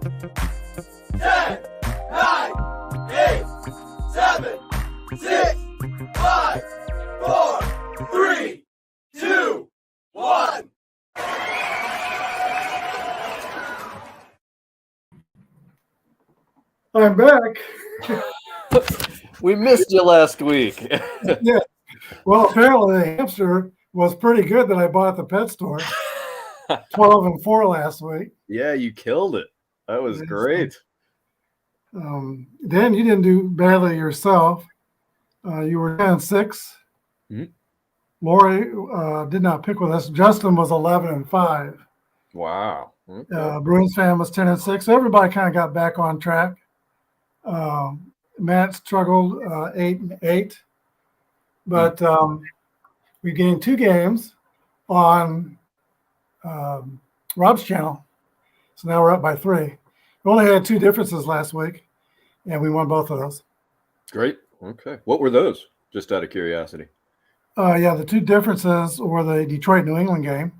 10, 9, 8, 7, 6, 5, 4, 3, 2, 1. I'm back. We missed you last week. Yeah. Well, apparently the hamster was pretty good that I bought at the pet store. 12-4 last week. Yeah, you killed it. That was great. Dan, you didn't do badly yourself. You were 10-6. Mm-hmm. Lori did not pick with us. Justin was 11-5. Wow. Okay. Bruins fan was 10-6. Everybody kind of got back on track. Matt struggled 8-8, but we gained 2 games on Rob's channel, so now we're up by 3. We only had 2 differences last week, and we won both of those. Great. Okay. What were those? Just out of curiosity. The 2 differences were the Detroit-New England game.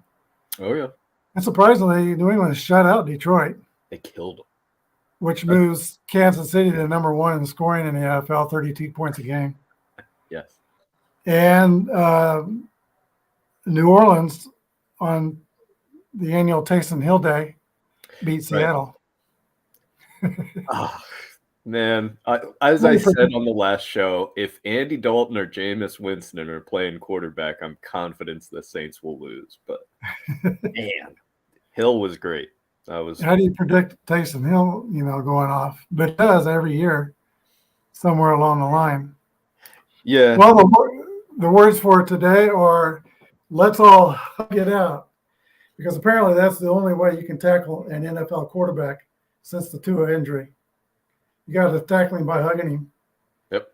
Oh, yeah. And surprisingly, New England shut out Detroit. They killed them. Which moves Kansas City to number 1 in scoring in the NFL, 32 points a game. Yes. And New Orleans on the annual Taysom Hill Day beat Seattle. Oh, man, as I said on the last show, if Andy Dalton or Jameis Winston are playing quarterback, I'm confident the Saints will lose. But, man, Hill was great. How do you predict Taysom Hill, going off? But it does every year, somewhere along the line. Yeah. Well, the words for today are "let's all hug it out," because apparently that's the only way you can tackle an NFL quarterback since the Tua injury. You got to tackle him by hugging him. Yep.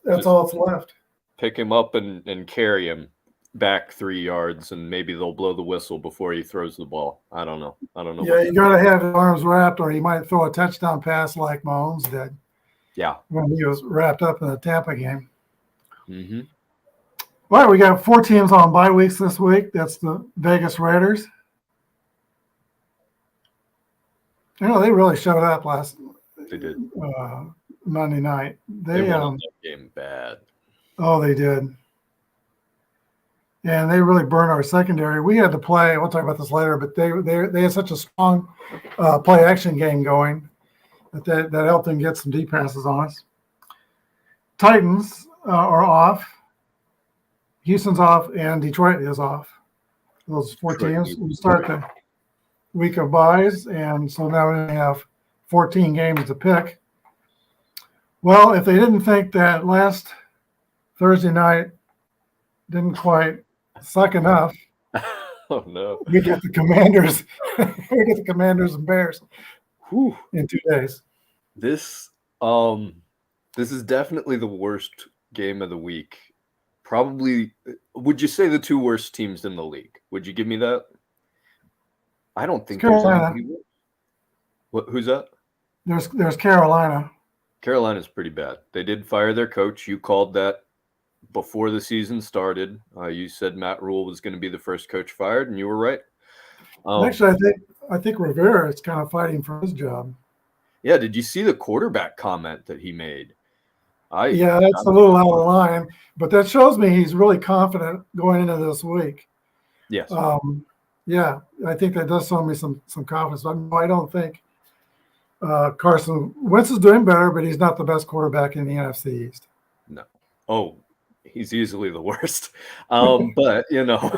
That's all that's left. Pick him up and carry him back 3 yards, and maybe they'll blow the whistle before he throws the ball. I don't know. Yeah, you got to have his arms wrapped, or he might throw a touchdown pass like Mahomes did. Yeah. When he was wrapped up in the Tampa game. Mm-hmm. All right, we got 4 teams on bye weeks this week. That's the Vegas Raiders. They really showed up They did. Monday night. They won that game bad. Oh, they did. And they really burned our secondary. We had to play. We'll talk about this later, but they had such a strong play action game going that helped them get some deep passes on us. Titans are off. Houston's off, and Detroit is off. Those 4 teams. We start the week of byes, and so now we only have 14 games to pick. Well, if they didn't think that last Thursday night didn't quite suck enough, oh no, we get the Commanders. We get the Commanders and Bears in 2 days. This is definitely the worst game of the week. Probably, would you say the 2 worst teams in the league? Would you give me that? I don't think Carolina. Who's that? There's Carolina. Carolina's pretty bad. They did fire their coach. You called that before the season started. You said Matt Rule was going to be the first coach fired, and you were right. Actually, I think Rivera is kind of fighting for his job. Yeah, did you see the quarterback comment that he made? That's a little out of line, but that shows me he's really confident going into this week. Yes. I think that does show me some confidence. I don't think Carson Wentz is doing better, but he's not the best quarterback in the NFC East. No. Oh, he's easily the worst. But, the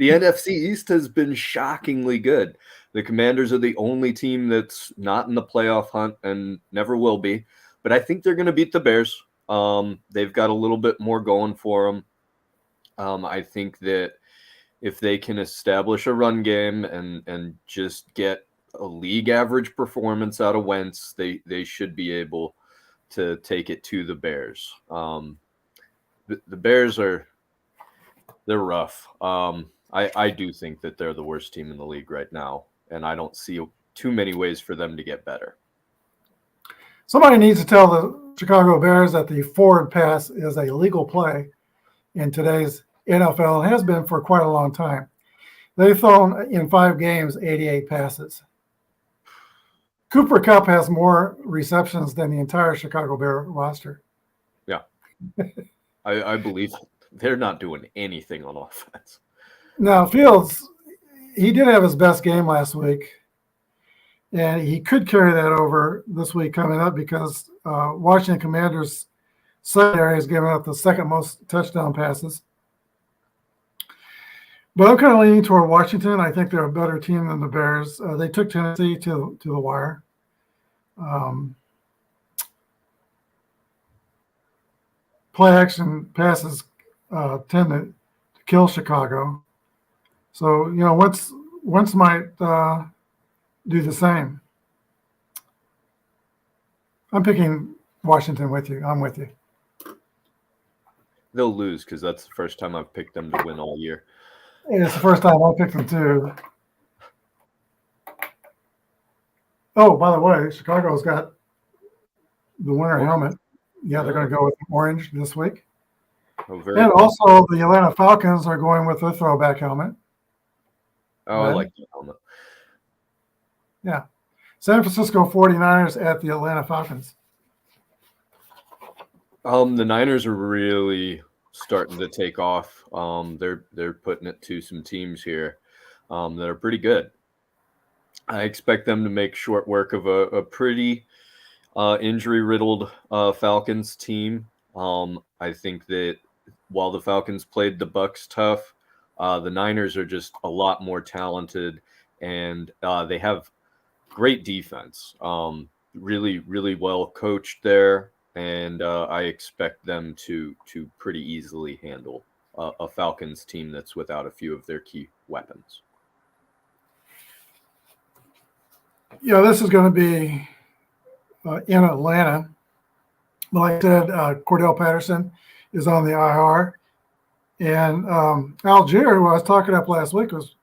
NFC East has been shockingly good. The Commanders are the only team that's not in the playoff hunt and never will be. But I think they're going to beat the Bears. They've got a little bit more going for them. I think that if they can establish a run game and just get a league average performance out of Wentz, they should be able to take it to the Bears. The Bears they're rough. I do think that they're the worst team in the league right now, and I don't see too many ways for them to get better. Somebody needs to tell the Chicago Bears that the forward pass is a legal play in today's NFL and has been for quite a long time. They've thrown in 5 games 88 passes. Cooper Kupp has more receptions than the entire Chicago Bear roster. Yeah. I believe they're not doing anything on offense. Now, Fields, he did have his best game last week, and he could carry that over this week coming up because Washington Commanders secondary has given up the second most touchdown passes. But I'm kind of leaning toward Washington. I think they're a better team than the Bears. They took Tennessee to the wire. Play action passes tend to kill Chicago. So, Wentz might do the same. I'm picking Washington with you. I'm with you. They'll lose because that's the first time I've picked them to win all year. It's the first time I picked them too. Oh, by the way, Chicago's got the winter helmet. Yeah, they're going to go with orange this week. Oh, and cool. Also, the Atlanta Falcons are going with their throwback helmet. Oh, I like the helmet. Yeah. San Francisco 49ers at the Atlanta Falcons. The Niners are really starting to take off. They're putting it to some teams here that are pretty good. I expect them to make short work of a pretty injury-riddled Falcons team. I think that while the Falcons played the Bucs tough, the Niners are just a lot more talented, and they have great defense. Really, really well coached there. And I expect them to pretty easily handle a Falcons team that's without a few of their key weapons. Yeah, this is going to be in Atlanta. Like I said, Cordell Patterson is on the IR. And Algier, who I was talking up last week, was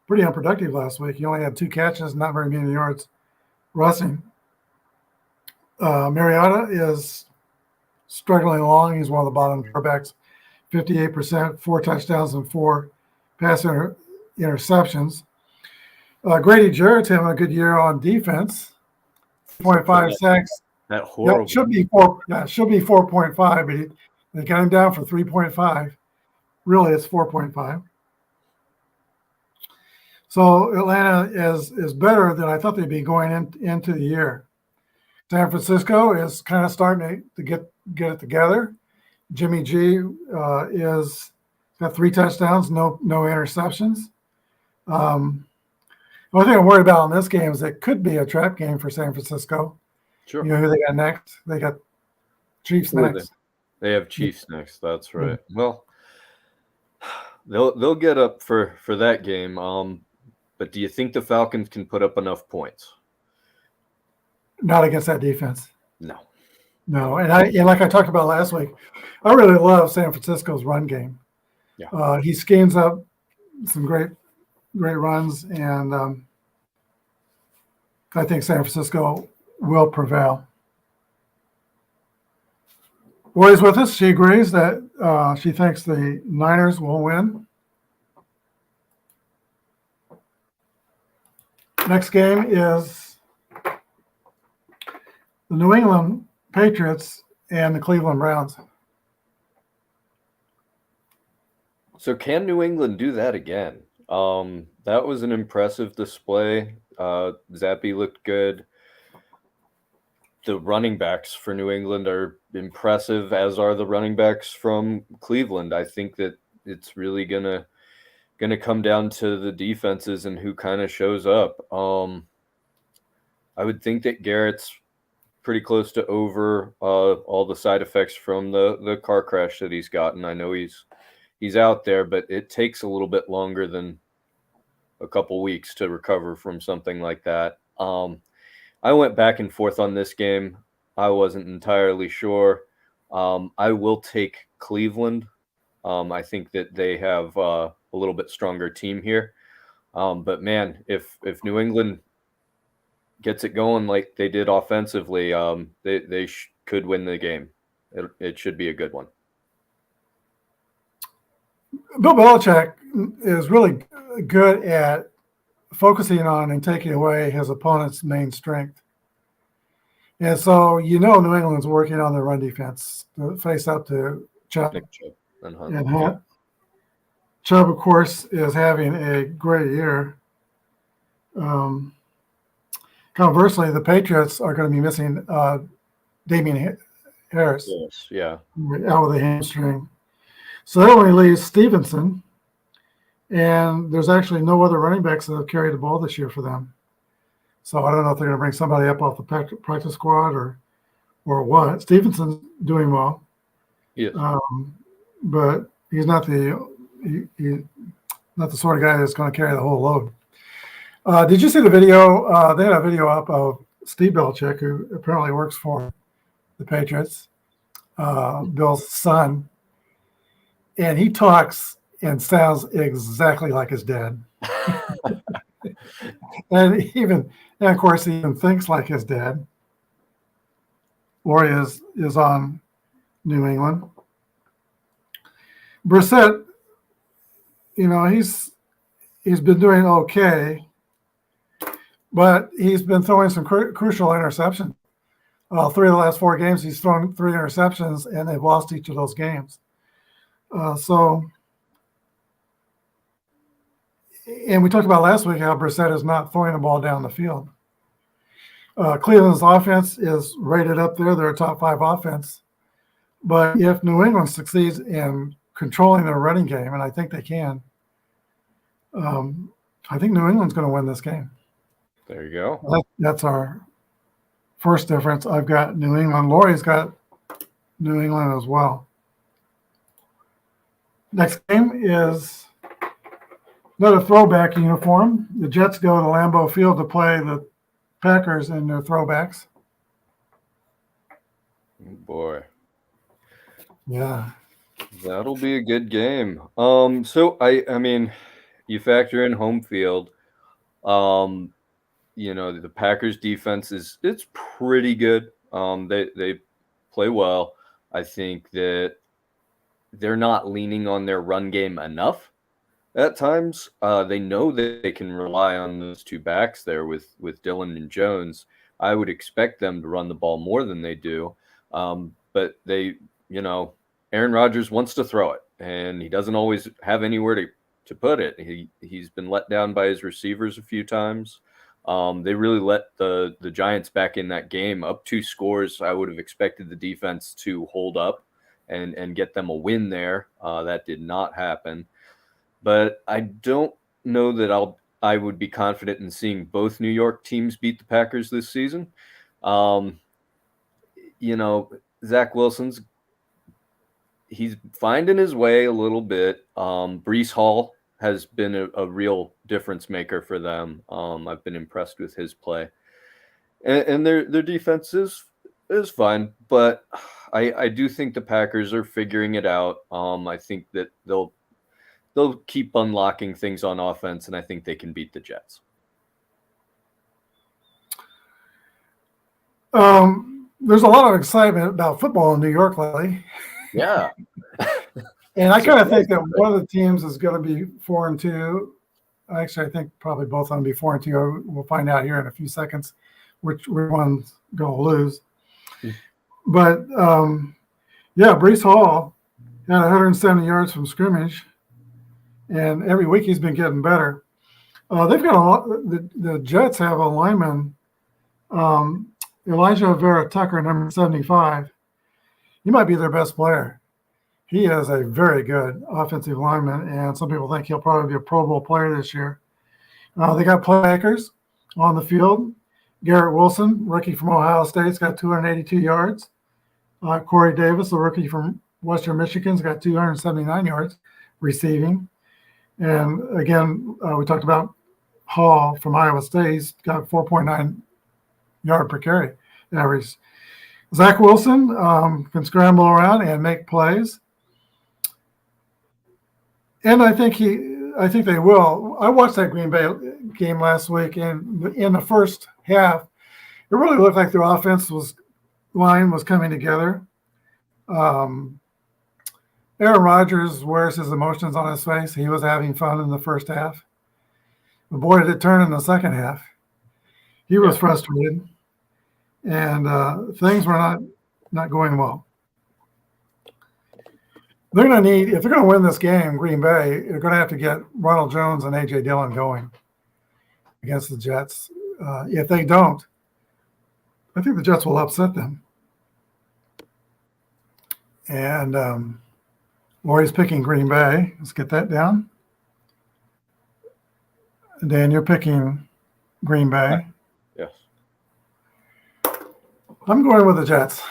pretty unproductive last week. He only had 2 catches, not very many yards rushing. Mariota is struggling along. He's one of the bottom quarterbacks, 58%, 4 touchdowns and 4 pass interceptions. Grady Jarrett's having a good year on defense, 3.5 sacks. That horrible. Yep, should be 4.5, but they got him down for 3.5. Really, it's 4.5. So Atlanta is better than I thought they'd be going into the year. San Francisco is kind of starting to get it together. Jimmy G is got 3 touchdowns, no interceptions. The only thing I'm worried about in this game is it could be a trap game for San Francisco. Sure. You know who they got next? They got Chiefs next. They have Chiefs next. That's right. Well, they'll get up for that game. But do you think the Falcons can put up enough points? Not against that defense. No. And like I talked about last week, I really love San Francisco's run game. Yeah. He schemes up some great runs, and I think San Francisco will prevail. Roy's with us. She agrees that she thinks the Niners will win. Next game is the New England Patriots and the Cleveland Browns. So can New England do that again? That was an impressive display. Zappe looked good. The running backs for New England are impressive, as are the running backs from Cleveland. I think that it's really gonna come down to the defenses and who kind of shows up. I would think that Garrett's pretty close to over all the side effects from the car crash that he's gotten. I know he's out there, but it takes a little bit longer than a couple weeks to recover from something like that. I went back and forth on this game. I wasn't entirely sure. I will take Cleveland. I think that they have a little bit stronger team here. But man, if New England gets it going like they did offensively, they could win the game. It should be a good one. Bill Belichick is really good at focusing on and taking away his opponent's main strength. And so New England's working on their run defense to face up to Chubb. Nick Chubb and Hunt. And Hunt. Chubb, of course, is having a great year. Conversely, the Patriots are going to be missing Damian Harris. Yes, yeah. Out with a hamstring. So that only leaves Stevenson. And there's actually no other running backs that have carried the ball this year for them. So I don't know if they're going to bring somebody up off the practice squad or what. Stevenson's doing well. Yes. But he's not the sort of guy that's going to carry the whole load. Did you see the video? They had a video up of Steve Belichick, who apparently works for the Patriots, Bill's son, and he talks and sounds exactly like his dad. and of course, he even thinks like his dad. Lori is on New England. Brissett, he's been doing okay, but he's been throwing some crucial interceptions. 3 of the last 4 games, he's thrown 3 interceptions, and they've lost each of those games. And we talked about last week how Brissett is not throwing the ball down the field. Cleveland's offense is rated up there. They're a top 5 offense. But if New England succeeds in controlling their running game, and I think they can, I think New England's going to win this game. There you go. That's our first difference. I've got New England. Lori's got New England as well. Next game is another throwback uniform. The Jets go to Lambeau Field to play the Packers in their throwbacks. Boy. Yeah. That'll be a good game. So I mean, you factor in home field. The Packers defense it's pretty good. They play well. I think that they're not leaning on their run game enough at times. They know that they can rely on those 2 backs there with Dillon and Jones. I would expect them to run the ball more than they do. But they, Aaron Rodgers wants to throw it, and he doesn't always have anywhere to put it. He's been let down by his receivers a few times. They really let the Giants back in that game up 2 scores. I would have expected the defense to hold up and get them a win there. That did not happen. But I don't know that I would be confident in seeing both New York teams beat the Packers this season. Zach Wilson's he's finding his way a little bit. Breece Hall has been a real difference maker for them. I've been impressed with his play, and their defense is fine, but I do think the Packers are figuring it out. I think that they'll keep unlocking things on offense, and I think they can beat the Jets. There's a lot of excitement about football in New York lately. Yeah. And I kind of think that one of the teams is going to be 4-2. Actually, I think probably both of them will be 4-2. We'll find out here in a few seconds which one's going to lose. But, Breece Hall had 170 yards from scrimmage, and every week he's been getting better. They've got the Jets have a lineman, Elijah Vera Tucker, number 75. He might be their best player. He is a very good offensive lineman, and some people think he'll probably be a Pro Bowl player this year. They got playmakers on the field. Garrett Wilson, rookie from Ohio State, has got 282 yards. Corey Davis, a rookie from Western Michigan, has got 279 yards receiving. And again, we talked about Hall from Iowa State. He's got 4.9 yard per carry average. Zach Wilson can scramble around and make plays. And I think they will. I watched that Green Bay game last week, and in the first half, it really looked like their offense line was coming together. Aaron Rodgers wears his emotions on his face. He was having fun in the first half. But boy, did it turn in the second half. He was frustrated. and things were not going well. They're going to need, if they're going to win this game, Green Bay, they're going to have to get Ronald Jones and A.J. Dillon going against the Jets. If they don't, I think the Jets will upset them. And Lori's picking Green Bay. Let's get that down. Dan, you're picking Green Bay. Yes. I'm going with the Jets.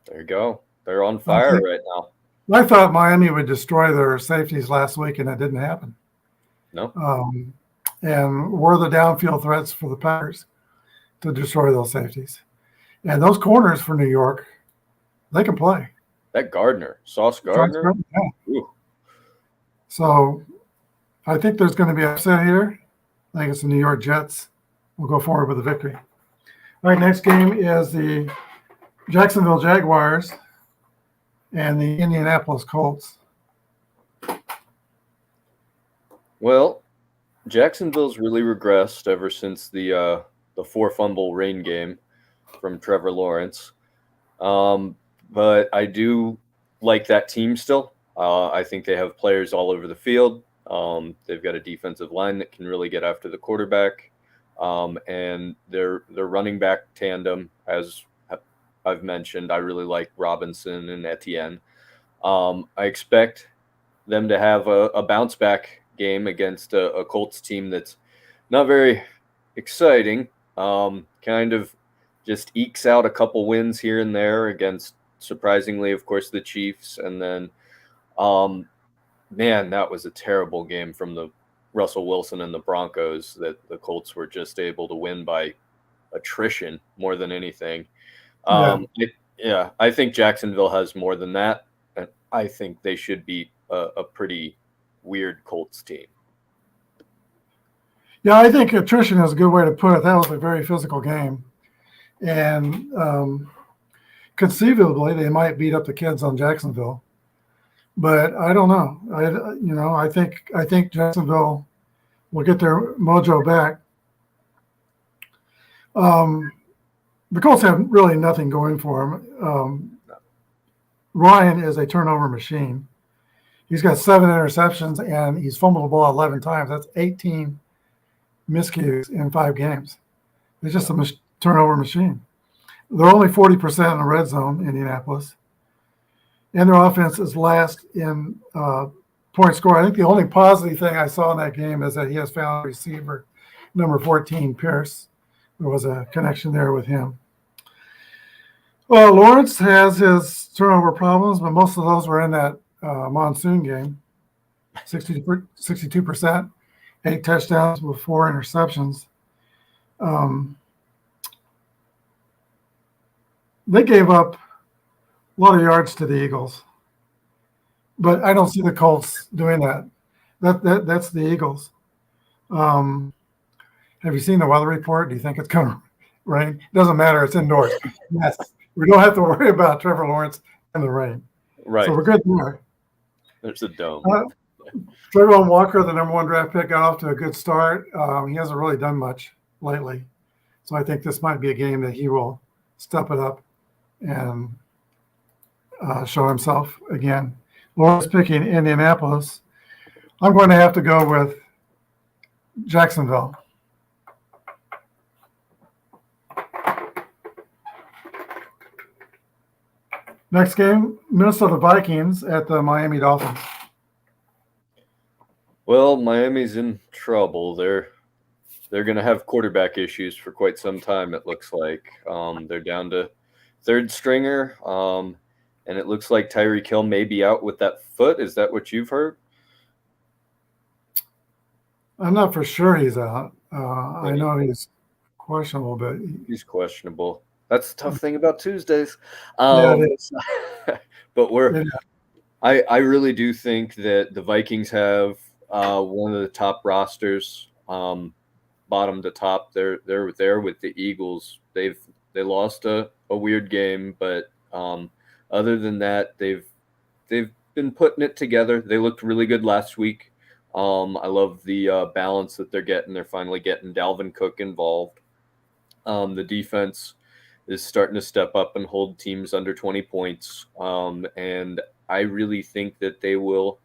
There you go. They're on fire right now. I thought Miami would destroy their safeties last week, and it didn't happen. No. And we're the downfield threats for the Packers to destroy those safeties. And those corners for New York, they can play. That Sauce Gardner. Yeah. So I think there's going to be upset here. I think it's the New York Jets. We'll go forward with a victory. All right, next game is the Jacksonville Jaguars and the Indianapolis Colts. Well, Jacksonville's really regressed ever since the 4-fumble rain game from Trevor Lawrence. But I do like that team still. I think they have players all over the field. They've got a defensive line that can really get after the quarterback. And their running back tandem, as I've mentioned, I really like Robinson and Etienne. I expect them to have a bounce back game against a Colts team that's not very exciting. Kind of just ekes out a couple wins here and there against, surprisingly, of course, the Chiefs. And then, man, that was a terrible game from the Russell Wilson and the Broncos that the Colts were just able to win by attrition more than anything. I think Jacksonville has more than that. And I think they should be a pretty weird Colts team. Yeah, I think attrition is a good way to put it. That was a very physical game. And conceivably, they might beat up the kids on Jacksonville. But I don't know. I think Jacksonville will get their mojo back. The Colts have really nothing going for them. Ryan is a turnover machine. He's got 7 interceptions, and he's fumbled the ball 11 times. That's 18 miscues in 5 games. It's just a turnover machine. They're only 40% in the red zone, Indianapolis. And their offense is last in point score. I think the only positive thing I saw in that game is that he has found receiver number 14, Pierce. There was a connection there with him. Well, Lawrence has his turnover problems, but most of those were in that monsoon game. 62%, 8 touchdowns with 4 interceptions. They gave up a lot of yards to the Eagles, but I don't see the Colts doing that. That's the Eagles. Have you seen the weather report? Do you think it's going to rain? It doesn't matter. It's indoors. Yes, we don't have to worry about Trevor Lawrence and the rain. Right. So we're good there. There's a dome. Trevor Walker, the number 1 draft pick, got off to a good start. He hasn't really done much lately, so I think this might be a game that he will step it up and show himself again. Laura's picking Indianapolis. I'm going to have to go with Jacksonville. Next game, Minnesota Vikings at the Miami Dolphins. Well, Miami's in trouble. They're going to have quarterback issues for quite some time, it looks like. They're down to 3rd stringer, and it looks like Tyreek Hill may be out with that foot. Is that what you've heard? I'm not for sure he's out. I know he's questionable, but he's questionable. That's the tough thing about Tuesdays. Yeah, it is. But I really do think that the Vikings have one of the top rosters, bottom to top. They're there with the Eagles. They lost a weird game, but other than that, they've been putting it together. They looked really good last week. I love the balance that they're getting. They're finally getting Dalvin Cook involved. The defense is starting to step up and hold teams under 20 points. And I really think that they will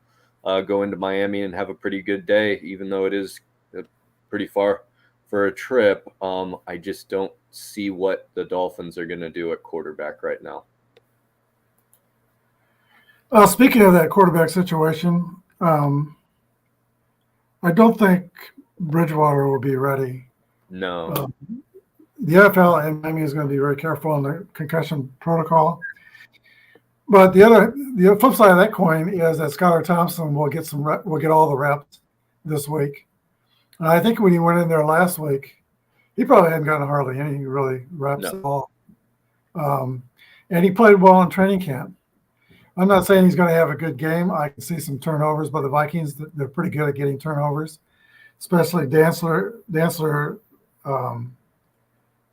go into Miami and have a pretty good day, even though it is pretty far for a trip. I just don't see what the Dolphins are going to do at quarterback right now. Speaking of that quarterback situation, I don't think Bridgewater will be ready. No. The NFL and Miami is going to be very careful on the concussion protocol. But the flip side of that coin is that Skylar Thompson will get all the reps this week. And I think when he went in there last week, he probably hadn't gotten hardly any really reps at all. And he played well in training camp. I'm not saying he's going to have a good game. I can see some turnovers by the Vikings. They're pretty good at getting turnovers, especially Dantzler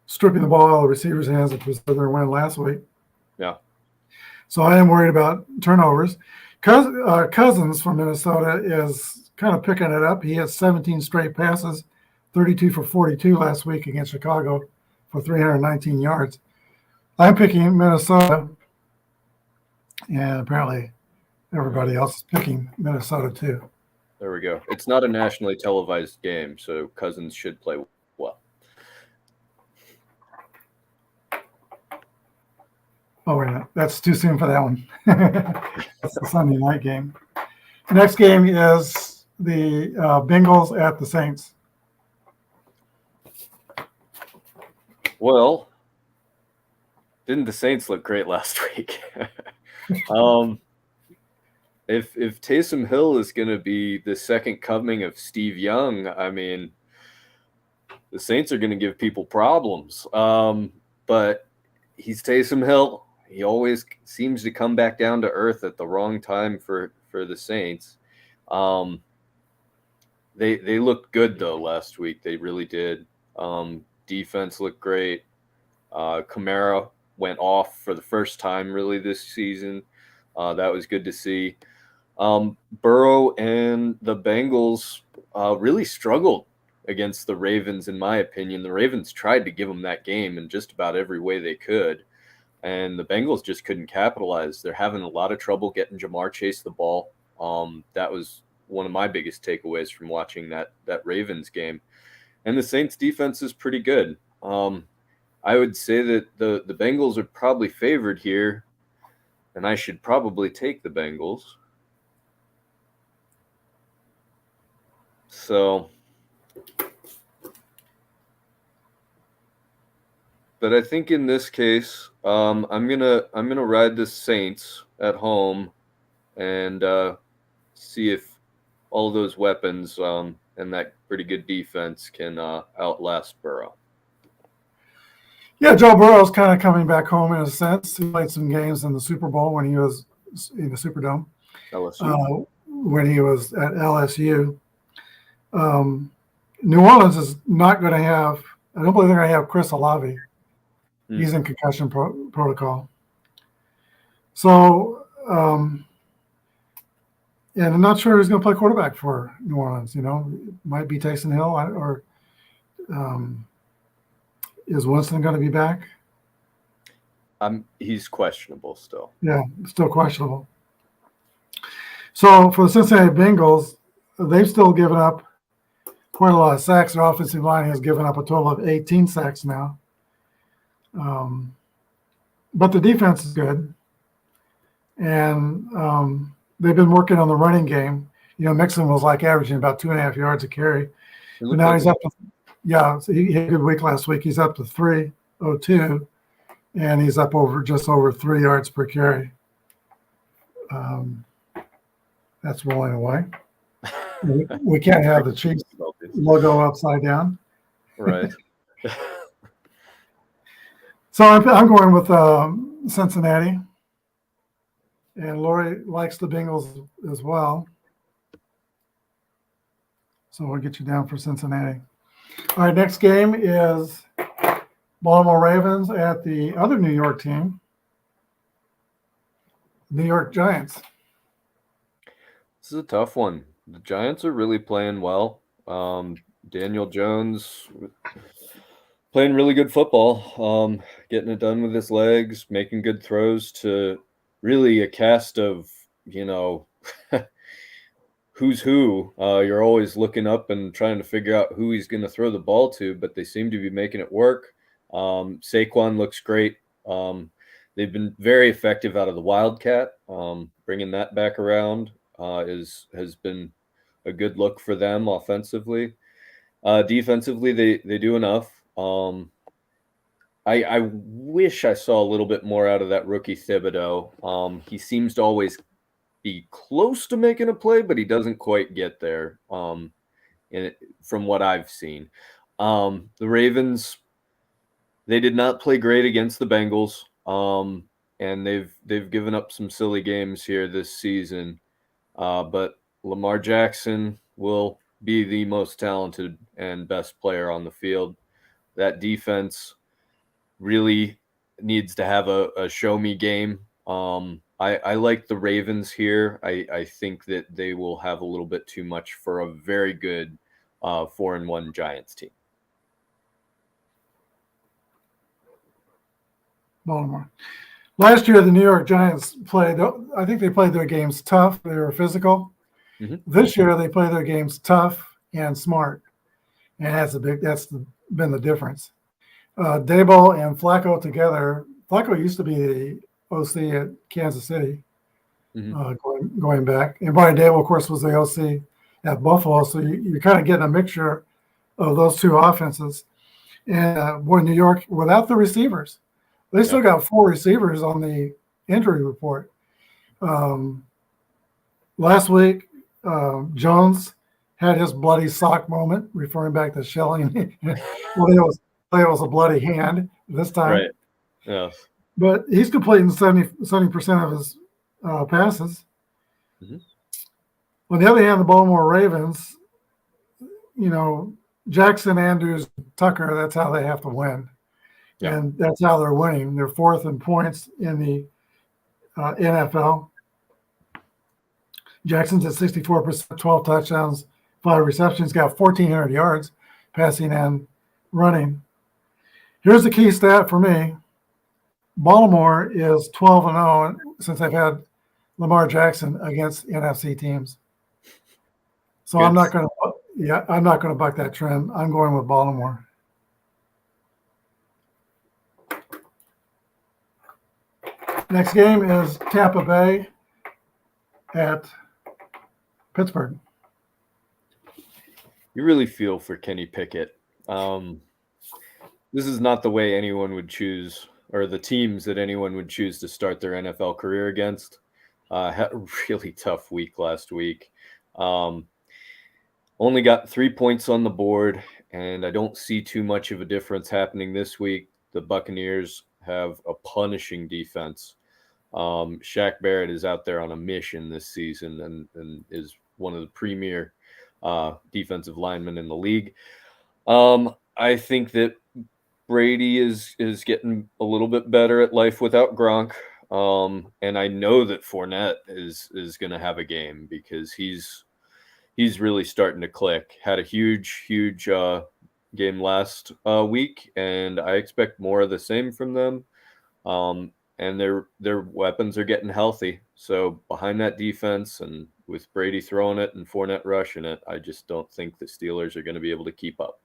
stripping the ball out of the receiver's hands, which was their win last week. Yeah. So I am worried about turnovers. Cousins from Minnesota is kind of picking it up. He has 17 straight passes, 32 for 42 last week against Chicago for 319 yards. I'm picking Minnesota, and apparently everybody else is picking Minnesota too. There we go. It's not a nationally televised game, so Cousins should play well. Oh, wait a minute. That's too soon for that one. That's the Sunday night game. The next game is the Bengals at the Saints. Well, didn't the Saints look great last week? If Taysom Hill is going to be the second coming of Steve Young, I mean, the Saints are going to give people problems. But he's Taysom Hill. He always seems to come back down to earth at the wrong time for the Saints. They looked good, though, last week. They really did. Defense looked great. Kamara went off for the first time, really, this season. That was good to see. Burrow and the Bengals really struggled against the Ravens, in my opinion. The Ravens tried to give them that game in just about every way they could, and the Bengals just couldn't capitalize. They're having a lot of trouble getting Jamar Chase the ball. That was one of my biggest takeaways from watching that Ravens game. And the Saints defense is pretty good. I would say that the Bengals are probably favored here, and I should probably take the Bengals. So, but I think in this case, I'm gonna ride the Saints at home and see if all of those weapons and that pretty good defense can outlast Burrow. Yeah, Joe Burrow's kind of coming back home in a sense. He played some games in the Super Bowl when he was in the Superdome. LSU. When he was at LSU. New Orleans is not going to have – I don't believe they're going to have Chris Olave. He's in concussion protocol. So, and I'm not sure who's going to play quarterback for New Orleans. It might be Taysom Hill or is Winston going to be back? He's questionable still. Yeah, still questionable. So for the Cincinnati Bengals, they've still given up quite a lot of sacks. Their offensive line has given up a total of 18 sacks now. But the defense is good. And they've been working on the running game. Mixon was like averaging about 2.5 yards a carry. But now he's up to so he had a good week last week. He's up to 302, and he's up just over 3 yards per carry. That's rolling away. We can't have the Chiefs logo upside down. Right. So I'm going with Cincinnati. And Lori likes the Bengals as well. So we'll get you down for Cincinnati. All right, next game is Baltimore Ravens at the other New York team, New York Giants. This is a tough one. The Giants are really playing well. Daniel Jones Playing really good football, getting it done with his legs, making good throws to really a cast of, who's who. You're always looking up and trying to figure out who he's going to throw the ball to, but they seem to be making it work. Saquon looks great. They've been very effective out of the Wildcat. Bringing that back around has been a good look for them offensively. Defensively, they do enough. I wish I saw a little bit more out of that rookie Thibodeau. He seems to always be close to making a play, but he doesn't quite get there. From what I've seen, the Ravens, they did not play great against the Bengals, and they've given up some silly games here this season. But Lamar Jackson will be the most talented and best player on the field. That defense really needs to have a show me game. I like the Ravens here. I think that they will have a little bit too much for a very good 4-1 Giants team. Baltimore. Last year, the New York Giants played. I think they played their games tough. They were physical. Mm-hmm. This year, they play their games tough and smart, and that's been the difference. Dable and Flacco together. Flacco used to be the OC at Kansas City, going back, and Brian Dable, of course, was the OC at Buffalo. So you're kind of getting a mixture of those two offenses. And New York, without the receivers, they still got 4 receivers on the injury report. Last week, Jones had his bloody sock moment, referring back to shelling. Well, it was a bloody hand this time. Right. Yeah. But he's completing 70% of his passes. Mm-hmm. On the other hand, the Baltimore Ravens, Jackson, Andrews, Tucker, that's how they have to win. Yeah. And that's how they're winning. They're 4th in points in the NFL. Jackson's at 64%, 12 touchdowns, 5 receptions, got 1,400 yards passing and running. Here's the key stat for me. Baltimore is 12-0 since they've had Lamar Jackson against NFC teams. So good. I'm not going to buck that trend. I'm going with Baltimore. Next game is Tampa Bay at Pittsburgh. You really feel for Kenny Pickett. This is not the way anyone would choose, or the teams that anyone would choose to start their NFL career against. Had a really tough week last week. Only got 3 points on the board, and I don't see too much of a difference happening this week. The Buccaneers have a punishing defense. Shaq Barrett is out there on a mission this season and is one of the premier defensive linemen in the league. I think that Brady is getting a little bit better at life without Gronk. And I know that Fournette is going to have a game because he's really starting to click. Had a huge game last week, and I expect more of the same from them. And their weapons are getting healthy. So behind that defense and with Brady throwing it and Fournette rushing it, I just don't think the Steelers are going to be able to keep up.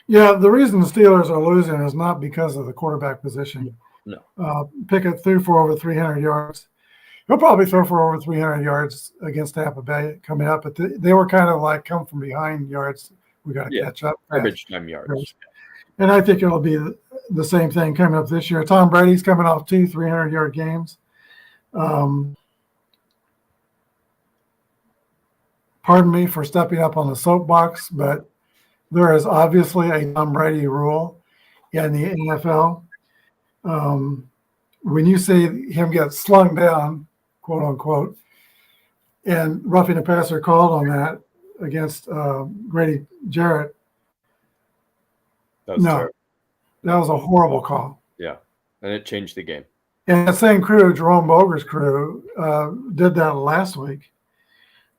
Yeah, the reason the Steelers are losing is not because of the quarterback position. No. Pickett threw for over 300 yards. He'll probably throw for over 300 yards against Tampa Bay coming up, but they were kind of like come from behind yards. We got to catch up. Garbage time yards. And I think it'll be the same thing coming up this year. Tom Brady's coming off 2 300-yard games. Pardon me for stepping up on the soapbox, but there is obviously a Tom Brady rule in the NFL. When you see him get slung down, quote unquote, and roughing the passer called on that against Grady Jarrett, terrible. That was a horrible call. Yeah, and it changed the game. And that same crew, Jerome Boger's crew, did that last week.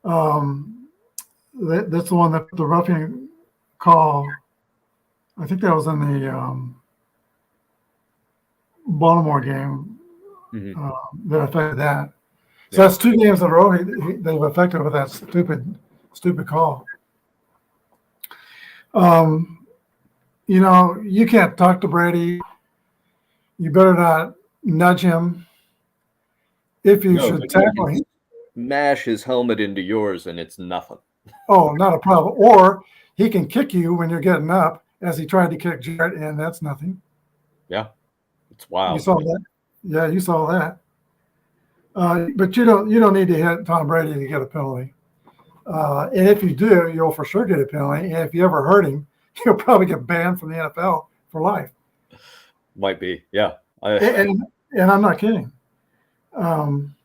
That's the one that the roughing call I think that was in the Baltimore game that affected that. So that's 2 games in a row they've affected with that stupid call. You can't talk to Brady. You better not nudge him. If you should tackle him, smash his helmet into yours, and it's nothing. Oh, not a problem. Or he can kick you when you're getting up, as he tried to kick Jarrett, and that's nothing. Yeah, it's wild. You saw that? Yeah, you saw that. But you don't need to hit Tom Brady to get a penalty. And if you do, you'll for sure get a penalty. And if you ever hurt him, you'll probably get banned from the NFL for life. Might be, yeah. And I'm not kidding. And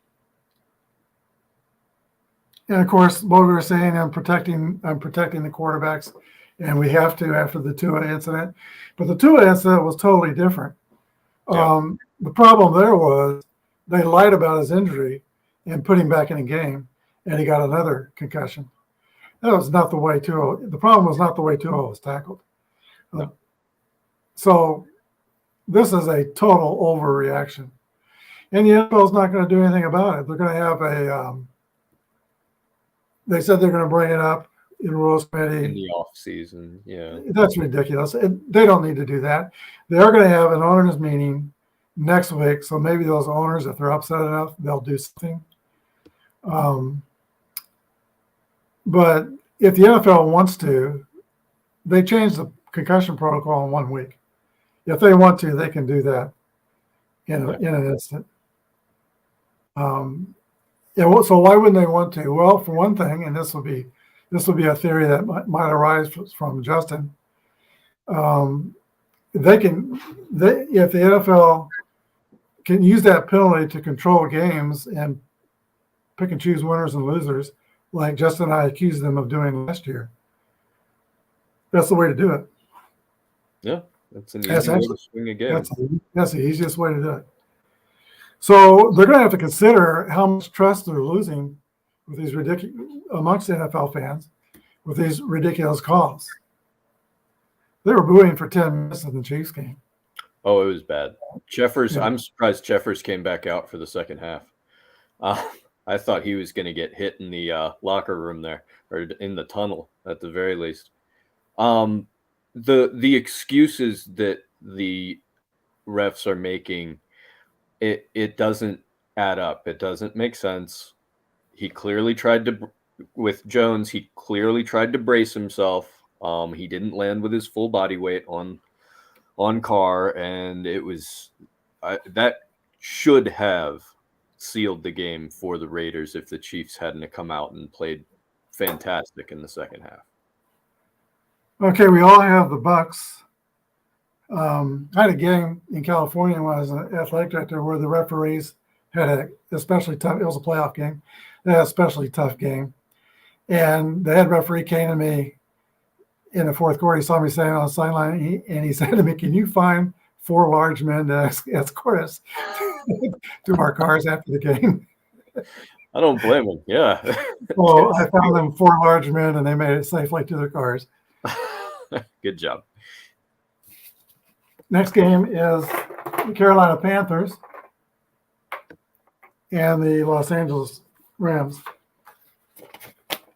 of course, what we were saying, I'm protecting the quarterbacks, and we have to after the Tua incident. But the Tua incident was totally different. Yeah. The problem there was they lied about his injury and put him back in the game, and he got another concussion. That was not the way Tua. The problem was not the way Tua was tackled. No. So this is a total overreaction, and the NFL is not going to do anything about it. They're going to have a. They said they're going to bring it up in rules committee in the off season. Yeah, that's ridiculous. They don't need to do that. They are going to have an owners meeting next week, so maybe those owners, if they're upset enough, they'll do something. But if the NFL wants to, they change the concussion protocol in 1 week. If they want to, they can do that in an instant. So why wouldn't they want to? Well, for one thing, and this will be a theory that might arise from Justin. If the NFL can use that penalty to control games and pick and choose winners and losers, like Justin and I accused them of doing last year, that's the way to do it. Yeah, that's an easy way to swing a game. That's the easiest way to do it. So they're going to have to consider how much trust they're losing with these amongst NFL fans with these ridiculous calls. They were booing for 10 minutes in the Chiefs game. Oh, it was bad. I'm surprised Jeffers came back out for the second half. I thought he was going to get hit in the locker room there, or in the tunnel at the very least. The excuses that the refs are making, it doesn't add up. It doesn't make sense. He clearly tried to, with Jones, he clearly tried to brace himself. He didn't land with his full body weight on Carr, and it was that should have sealed the game for the Raiders if the Chiefs hadn't come out and played fantastic in the second half. Okay, we all have the Bucks. I had a game in California when I was an athletic director where the referees had a especially tough. It was a playoff game. They had a especially tough game, and the head referee came to me in the fourth quarter. He saw me standing on the sideline, and he said to me, "Can you find 4 large men to escort us to our cars after the game?" I don't blame him. Yeah. Well, I found them 4 large men, and they made it safely to their cars. Good job. Next game is the Carolina Panthers and the Los Angeles Rams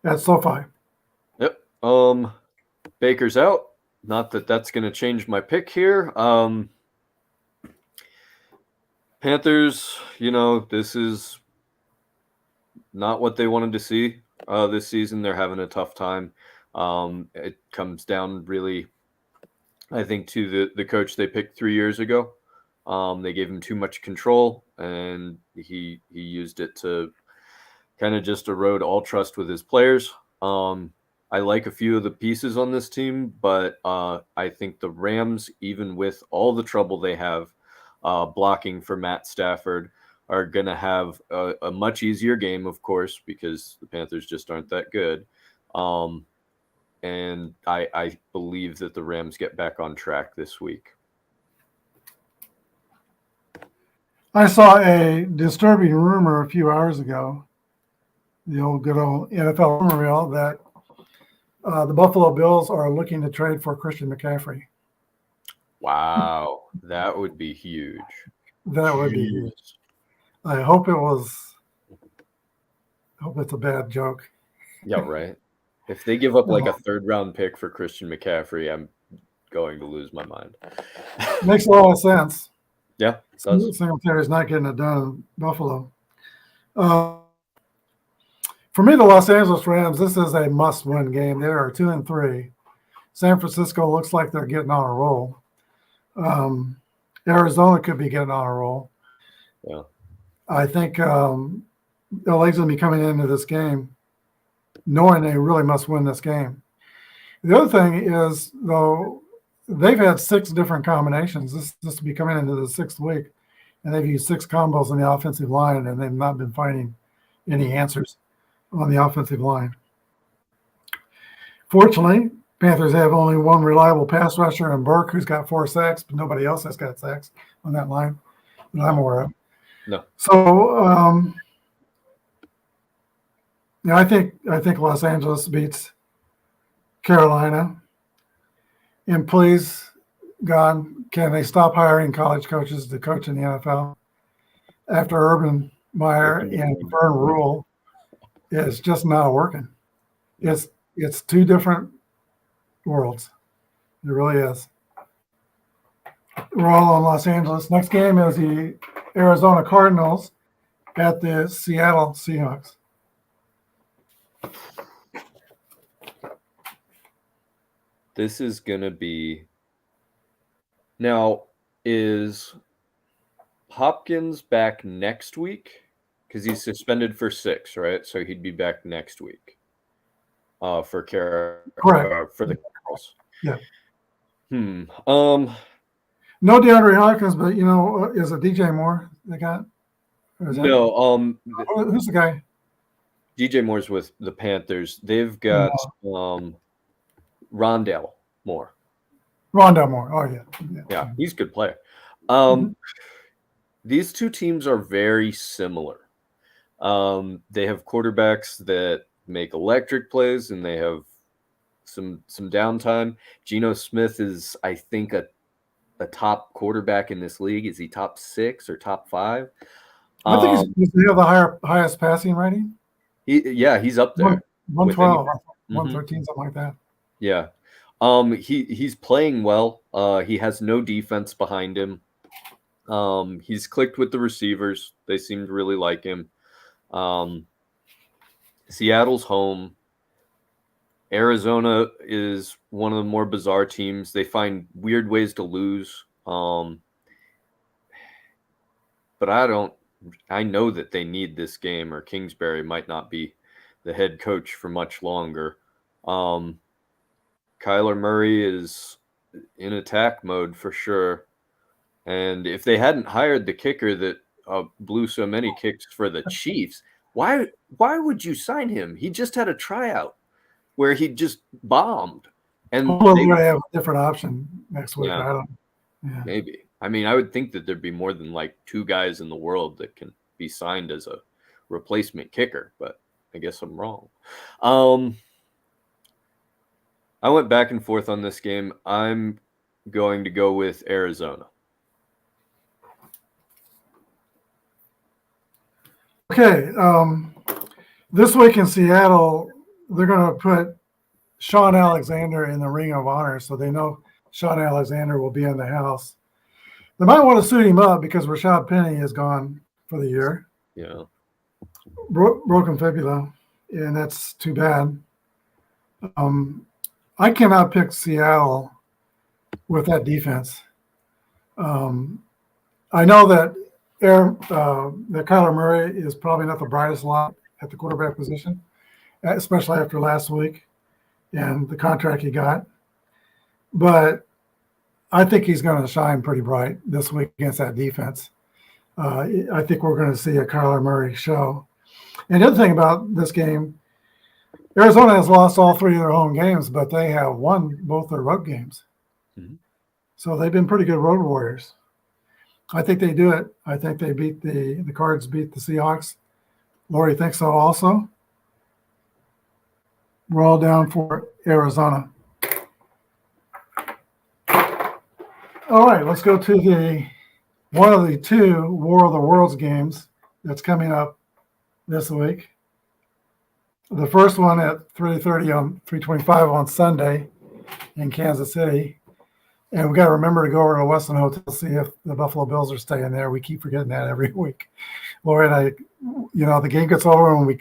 at SoFi. Yep. Baker's out. Not that that's going to change my pick here. Panthers, this is not what they wanted to see this season. They're having a tough time. It comes down really, I think, to the coach they picked 3 years ago. They gave him too much control, and he used it to kind of just erode all trust with his players. I like a few of the pieces on this team, but I think the Rams, even with all the trouble they have blocking for Matt Stafford, are going to have a much easier game, of course, because the Panthers just aren't that good. And I believe that the Rams get back on track this week. I saw a disturbing rumor a few hours ago, the good old NFL rumor mill, that the Buffalo Bills are looking to trade for Christian McCaffrey. Wow, that would be huge. That would be huge. I hope it's a bad joke. Yeah, right. If they give up like a 3rd-round pick for Christian McCaffrey, I'm going to lose my mind. Makes a lot of sense. Yeah, it does. Singletary's not getting it done in Buffalo. For me, the Los Angeles Rams, this is a must-win game. They are 2-3. San Francisco looks like they're getting on a roll. Arizona could be getting on a roll. Yeah. I think LA's going to be coming into this game knowing they really must win this game. The other thing is, though, they've had 6 different combinations. This will be coming into the 6th week, and they've used 6 combos on the offensive line, and they've not been finding any answers on the offensive line. Fortunately, Panthers have only one reliable pass rusher in Burke, who's got 4 sacks, but nobody else has got sacks on that line that I'm aware of. No. So, I think Los Angeles beats Carolina. And please, God, can they stop hiring college coaches to coach in the NFL? After Urban Meyer and Vern Rule, it's just not working. It's 2 different worlds. It really is. We're all on Los Angeles. Next game is the Arizona Cardinals at the Seattle Seahawks. This is going to be... Now, is Hopkins back next week? Because he's suspended for 6, right? So he'd be back next week for the Cardinals. Yeah. No DeAndre Hopkins, but is it DJ Moore they got? No. Who's the guy? DJ Moore's with the Panthers. They've got Rondale Moore. Rondale Moore. Oh Yeah, he's a good player. These 2 teams are very similar. They have quarterbacks that make electric plays, and they have some downtime. Geno Smith is, I think, a top quarterback in this league. Is he top 6 or top 5? I think he's have the highest passing rating. He's up there. 112, 113, something like that. Yeah. He's playing well. He has no defense behind him. He's clicked with the receivers. They seem to really like him. Seattle's home. Arizona is one of the more bizarre teams. They find weird ways to lose. But I know that they need this game, or Kingsbury might not be the head coach for much longer. Kyler Murray is in attack mode for sure. And if they hadn't hired the kicker that blew so many kicks for the Chiefs, why would you sign him? He just had a tryout where he just bombed. And they're going to have a different option next week. Yeah, maybe. I mean, I would think that there'd be more than like 2 guys in the world that can be signed as a replacement kicker, but I guess I'm wrong. I went back and forth on this game. I'm going to go with Arizona. Okay. This week in Seattle, they're going to put Sean Alexander in the Ring of Honor, so they know Sean Alexander will be in the house. They might want to suit him up because Rashad Penny is gone for the year. Yeah. Broken fibula, and that's too bad. I cannot pick Seattle with that defense. I know that Kyler Murray is probably not the brightest light at the quarterback position, especially after last week and the contract he got. But I think he's going to shine pretty bright this week against that defense. I think we're going to see a Kyler Murray show. And the other thing about this game, Arizona has lost all 3 of their home games, but they have won both their road games. Mm-hmm. So they've been pretty good road warriors. I think they do it. I think they beat the Cards beat the Seahawks. Lori thinks so also. We're all down for Arizona. All right, let's go to one of the two War of the Worlds games that's coming up this week. The first one at 3:25 on Sunday in Kansas City. And we got to remember to go over to Westin Hotel, see if the Buffalo Bills are staying there. We keep forgetting that every week. Lori and I, the game gets over and we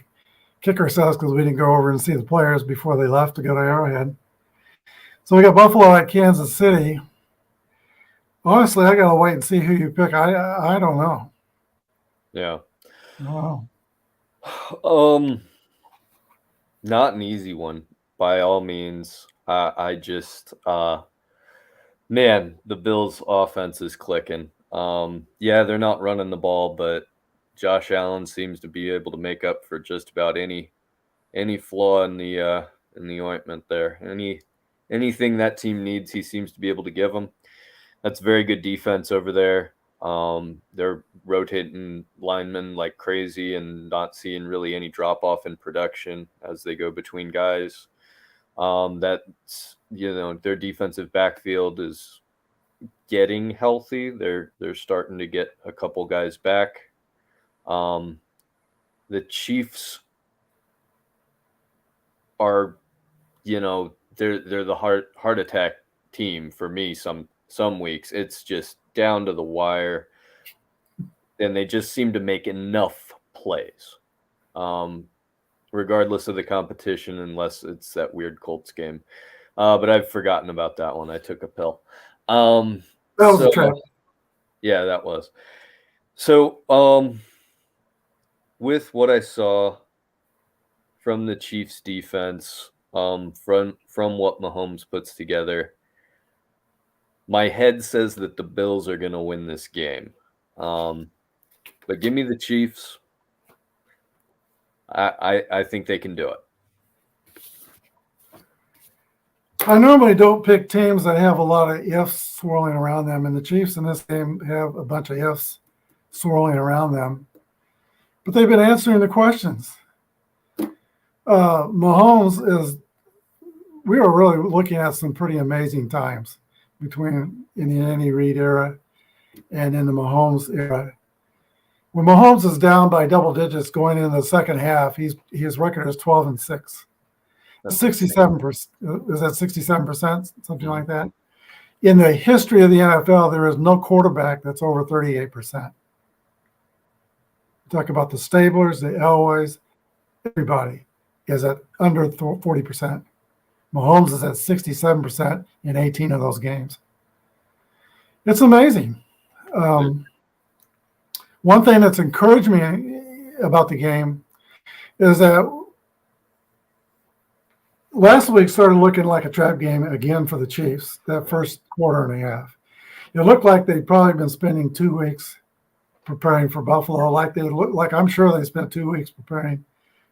kick ourselves because we didn't go over and see the players before they left to go to Arrowhead. So we got Buffalo at Kansas City. Honestly, I got to wait and see who you pick. I don't know. Yeah. Wow. Not an easy one by all means. I just man, the Bills' offense is clicking. Yeah, they're not running the ball, but Josh Allen seems to be able to make up for just about any flaw in the ointment there. Anything that team needs, he seems to be able to give them. That's very good defense over there. They're rotating linemen like crazy and not seeing really any drop off in production as they go between guys. That's their defensive backfield is getting healthy. They're starting to get a couple guys back. The Chiefs are, they're the heart attack team for me. Some weeks it's just down to the wire, and they just seem to make enough plays, regardless of the competition, unless it's that weird Colts game. But I've forgotten about that one. I took a pill. That was a trap. Yeah, that was. So, with what I saw from the Chiefs defense, from what Mahomes puts together, my head says that the Bills are going to win this game. But give me the Chiefs. I think they can do it. I normally don't pick teams that have a lot of ifs swirling around them, and the Chiefs in this game have a bunch of ifs swirling around them. But they've been answering the questions. Mahomes we were really looking at some pretty amazing times between in the Andy Reid era and in the Mahomes era. When Mahomes is down by double digits going into the second half, his record is 12-6. 67%. Is that 67%? Something like that. In the history of the NFL, there is no quarterback that's over 38%. Talk about the Stablers, the Elways, everybody is at under 40%. Mahomes is at 67% in 18 of those games. It's amazing. One thing that's encouraged me about the game is that last week started looking like a trap game again for the Chiefs, that first quarter and a half. It looked like they'd probably been spending 2 weeks preparing for Buffalo, like I'm sure they spent 2 weeks preparing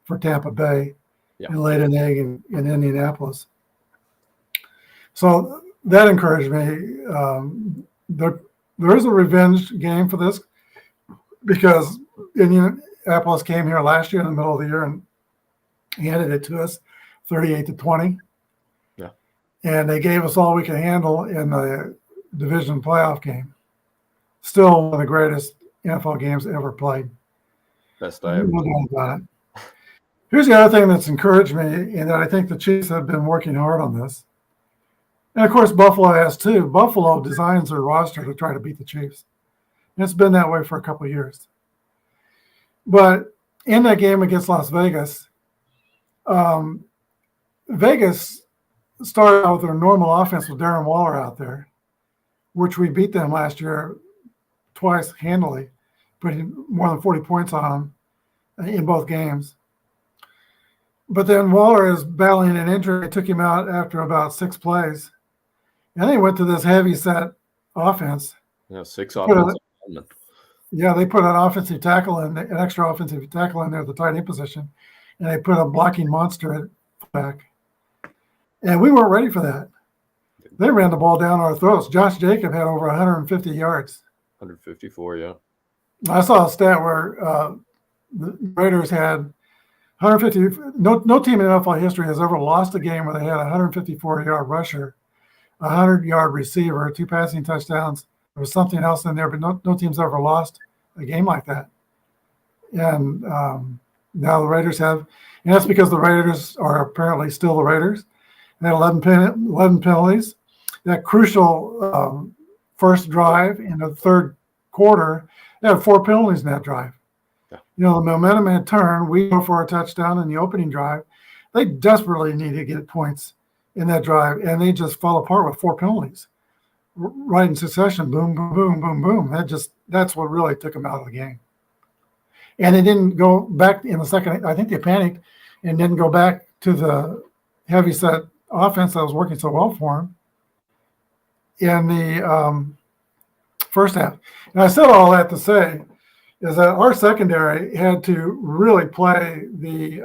for Tampa Bay and laid an egg in Indianapolis. So that encouraged me. There is a revenge game for this because Indianapolis came here last year in the middle of the year and handed it to us 38-20. Yeah. And they gave us all we could handle in the division playoff game. Still one of the greatest NFL games ever played. Best I ever know about it. Here's the other thing that's encouraged me, and that I think the Chiefs have been working hard on this. And of course, Buffalo has too. Buffalo designs their roster to try to beat the Chiefs. And it's been that way for a couple of years. But in that game against Las Vegas, Vegas started out with their normal offense with Darren Waller out there, which we beat them last year twice handily, putting more than 40 points on them in both games. But then Waller is battling an injury. It took him out after about 6 plays. And they went to this heavy set offense. Yeah, 6 offensive. Yeah, they put an offensive tackle in, an extra offensive tackle in there at the tight end position, and they put a blocking monster at back. And we weren't ready for that. They ran the ball down our throats. Josh Jacob had over 150 yards. 154, yeah. I saw a stat where the Raiders had 150. No team in NFL history has ever lost a game where they had a 154-yard rusher 100-yard receiver, 2 passing touchdowns. There was something else in there, but no team's ever lost a game like that. And now the Raiders have, and that's because the Raiders are apparently still the Raiders. They had 11 penalties. That crucial first drive in the third quarter, they had 4 penalties in that drive. Yeah. You know, the momentum had turned. We go for a touchdown in the opening drive. They desperately needed to get points in that drive, and they just fell apart with 4 penalties. Right in succession, boom, boom, boom, boom, boom. That's what really took them out of the game. And they didn't go back in the second. I think they panicked and didn't go back to the heavy set offense that was working so well for them in the first half. And I said all that to say is that our secondary had to really play the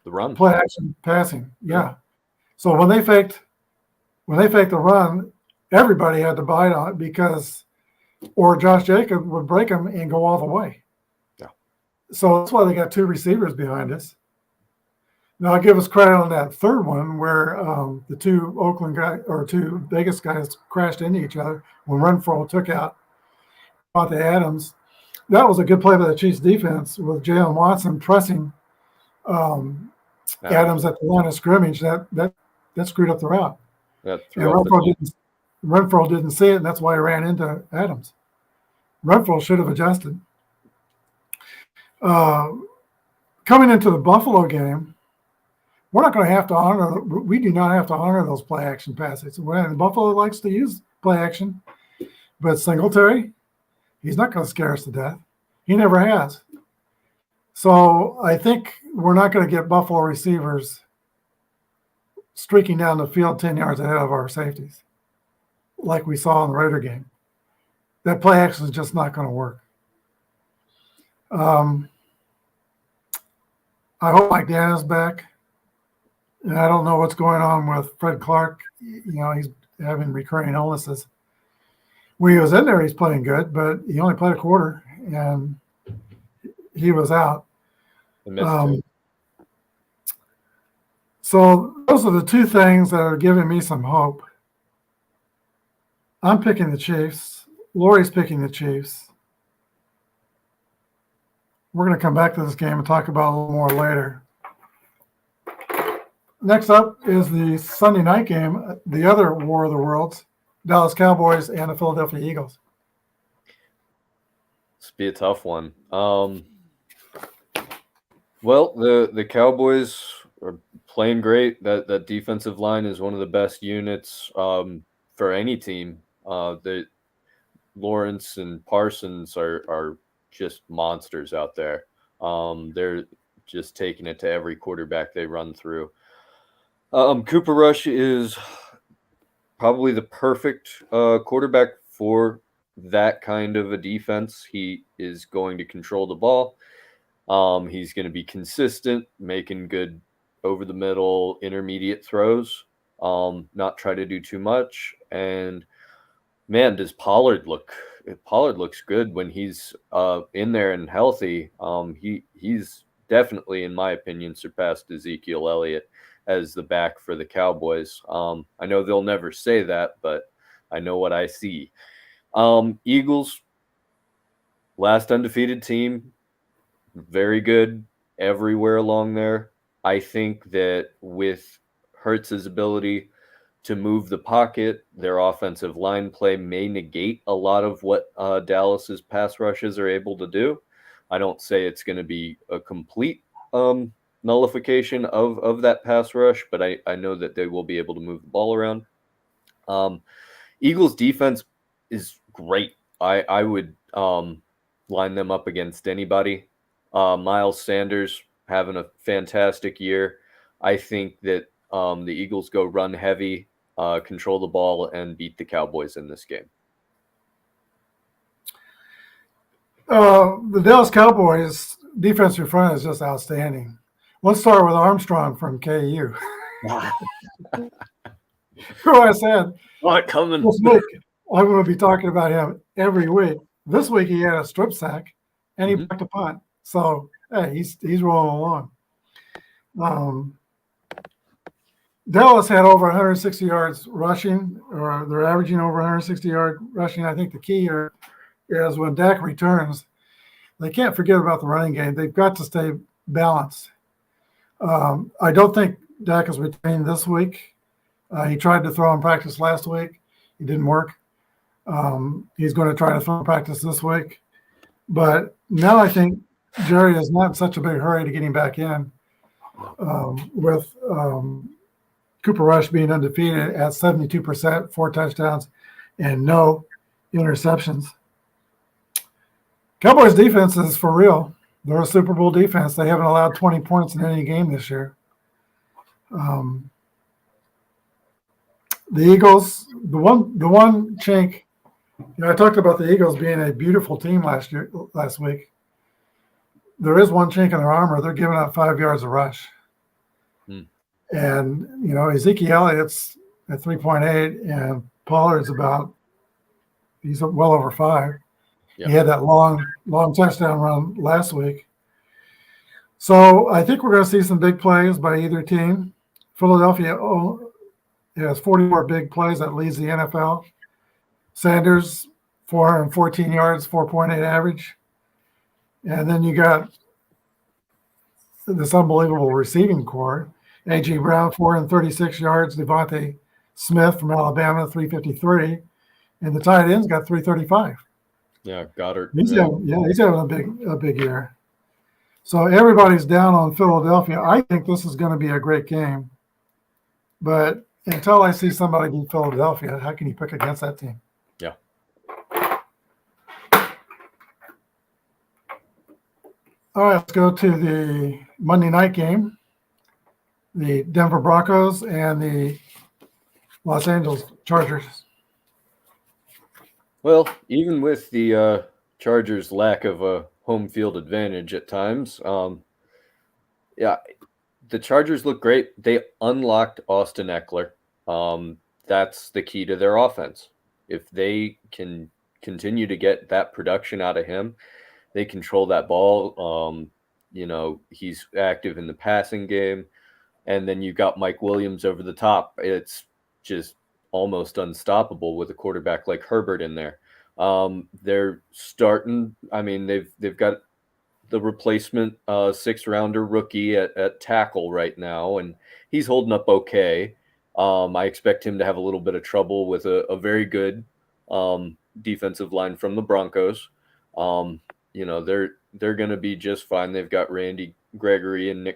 run, play action passing. Yeah. So when they faked the run, everybody had to bite on it because, or Josh Jacobs would break them and go all the way. Yeah. So that's why they got 2 receivers behind us. Now I'll give us credit on that third one where the 2 Oakland guys or 2 Vegas guys crashed into each other when Renfro took out the Adams. That was a good play by the Chiefs defense with Jalen Watson pressing Adams at the line of scrimmage. That screwed up the route. And Renfro didn't see it, and that's why he ran into Adams. Renfro should have adjusted. Coming into the Buffalo game, we're not going to have to honor. We do not have to honor those play action passes. When Buffalo likes to use play action, but Singletary, he's not going to scare us to death. He never has. So I think we're not going to get Buffalo receivers streaking down the field 10 yards ahead of our safeties, like we saw in the Raider game. That play action is just not going to work. I hope Mike Dan is back. And I don't know what's going on with Fred Clark. You know, he's having recurring illnesses. When he was in there, he's playing good, but he only played a quarter, and he was out. So those are the 2 things that are giving me some hope. I'm picking the Chiefs. Lori's picking the Chiefs. We're going to come back to this game and talk about it a little more later. Next up is the Sunday night game, the other War of the Worlds, Dallas Cowboys and the Philadelphia Eagles. This will be a tough one. Well, the Cowboys are playing great. That defensive line is one of the best units for any team. The Lawrence and Parsons are just monsters out there. They're just taking it to every quarterback they run through. Cooper Rush is probably the perfect quarterback for that kind of a defense. He is going to control the ball. He's going to be consistent, making good over the middle, intermediate throws, not try to do too much. And man, does Pollard looks good when he's in there and healthy. He's definitely, in my opinion, surpassed Ezekiel Elliott as the back for the Cowboys. I know they'll never say that, but I know what I see. Eagles, last undefeated team, very good everywhere along there. I think that with Hurts's ability to move the pocket, their offensive line play may negate a lot of what Dallas's pass rushes are able to do. I don't say it's going to be a complete nullification of that pass rush, but I know that they will be able to move the ball around. Eagles defense is great. I would line them up against anybody. Miles Sanders having a fantastic year. I think that the Eagles go run heavy, control the ball, and beat the Cowboys in this game. The Dallas Cowboys defensive front is just outstanding. Let's start with Armstrong from KU. Who I said, what coming? This week, I'm going to be talking about him every week. This week he had a strip sack and he blocked a punt. So hey, he's rolling along. Dallas had over 160 yards rushing, or they're averaging over 160 yard rushing. I think the key here is when Dak returns, they can't forget about the running game. They've got to stay balanced. I don't think Dak is returning this week. He tried to throw in practice last week. It didn't work. He's going to try to throw in practice this week. But now I think Jerry is not in such a big hurry to get him back in with Cooper Rush being undefeated at 72%, 4 touchdowns, and no interceptions. Cowboys defense is for real. They're a Super Bowl defense. They haven't allowed 20 points in any game this year. The Eagles, the one chink, I talked about the Eagles being a beautiful team last week. There is one chink in their armor. They're giving up 5 yards of rush. And, Ezekiel Elliott's at 3.8 and Pollard's he's well over 5. Yep. He had that long touchdown run last week. So I think we're going to see some big plays by either team. Philadelphia has 44 big plays. That leads the NFL. Sanders, 414 yards, 4.8 average. And then you got this unbelievable receiving core. A.J. Brown, 436 yards. Devontae Smith from Alabama, 353. And the tight end's got 335. Yeah, Goddard. He's having a big year. So everybody's down on Philadelphia. I think this is going to be a great game. But until I see somebody beat Philadelphia, how can you pick against that team? Yeah. All right, let's go to the Monday night game. The Denver Broncos and the Los Angeles Chargers. Well, even with the Chargers' lack of a home field advantage at times, the Chargers look great. They unlocked Austin Eckler. That's the key to their offense. If they can continue to get that production out of him, they control that ball. He's active in the passing game. And then you've got Mike Williams over the top. It's just almost unstoppable with a quarterback like Herbert in there. They're starting. I mean, they've got the replacement 6th-rounder rookie at tackle right now, and he's holding up okay. I expect him to have a little bit of trouble with a very good defensive line from the Broncos. They're going to be just fine. They've got Randy Gregory and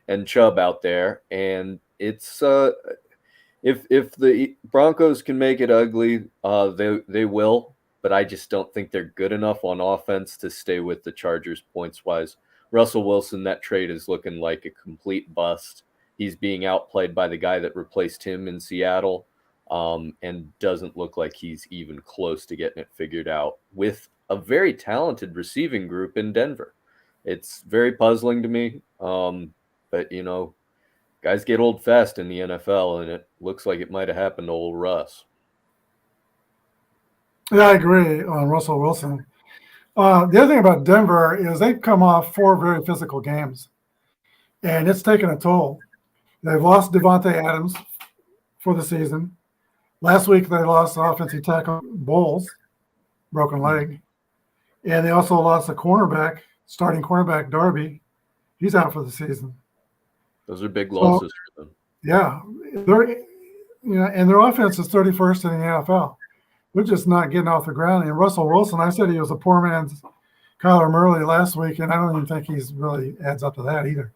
and Chubb out there, and it's if the Broncos can make it ugly, they will. But I just don't think they're good enough on offense to stay with the Chargers points wise. Russell Wilson, that trade is looking like a complete bust. He's being outplayed by the guy that replaced him in Seattle, and doesn't look like he's even close to getting it figured out with a very talented receiving group in Denver. It's very puzzling to me. But, guys get old fast in the NFL, and it looks like it might have happened to old Russ. Yeah, I agree on Russell Wilson. The other thing about Denver is they've come off 4 very physical games, and it's taken a toll. They've lost Devontae Adams for the season. Last week, they lost offensive tackle Bowles, broken leg. And they also lost a starting cornerback Darby. He's out for the season. Those are big losses for them. Yeah. And their offense is 31st in the NFL. They're just not getting off the ground. And Russell Wilson, I said he was a poor man's Kyler Murray last week, and I don't even think he's really adds up to that either.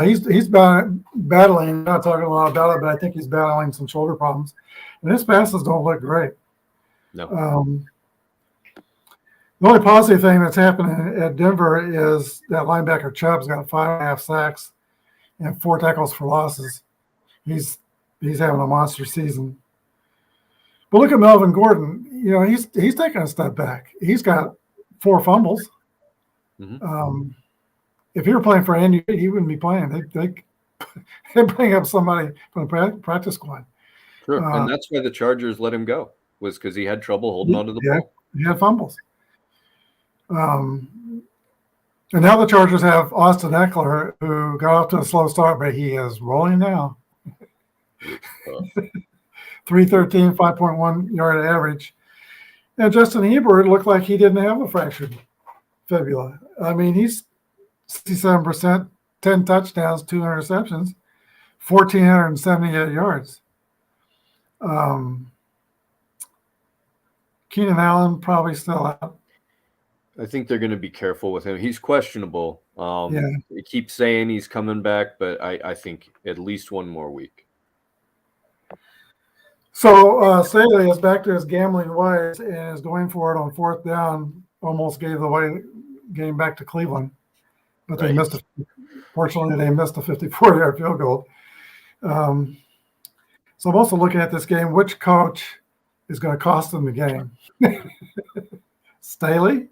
He's battling, not talking a lot about it, but I think he's battling some shoulder problems. And his passes don't look great. No. The only positive thing that's happening at Denver is that linebacker Chubb's got 5.5 sacks and 4 tackles for losses. He's having a monster season. But look at Melvin Gordon. He's taking a step back. He's got 4 fumbles. Mm-hmm. If he were playing for Andy, he wouldn't be playing. They'd bring up somebody from the practice squad. Sure, and that's why the Chargers let him go, was because he had trouble holding onto the ball. He had fumbles. And now the Chargers have Austin Eckler, who got off to a slow start, but he is rolling now. 313, 5.1 yard average. And Justin Herbert looked like he didn't have a fractured fibula. I mean, he's 67%, 10 touchdowns, 2 interceptions, 1,478 yards. Keenan Allen probably still out. I think they're going to be careful with him. He's questionable. They keep saying he's coming back, but I think at least one more week. So Staley is back to his gambling ways and is going for it on 4th down. Almost gave the game back to Cleveland, but they missed it. Fortunately, they missed a 54-yard field goal. So I'm also looking at this game. Which coach is going to cost them the game? Staley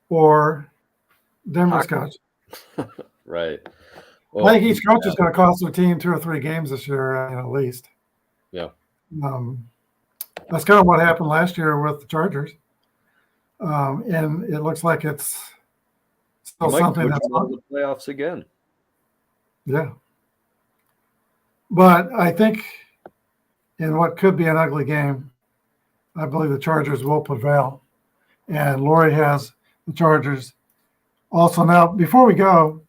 or Denver's coach? Right. Well, I think each coach is going to cost their team 2 or 3 games this year, at least. Yeah. That's kind of what happened last year with the Chargers. And it looks like it's still something that's on the playoffs again. Yeah. But I think in what could be an ugly game, I believe the Chargers will prevail. And Lori has the Chargers. Also, now, before we go,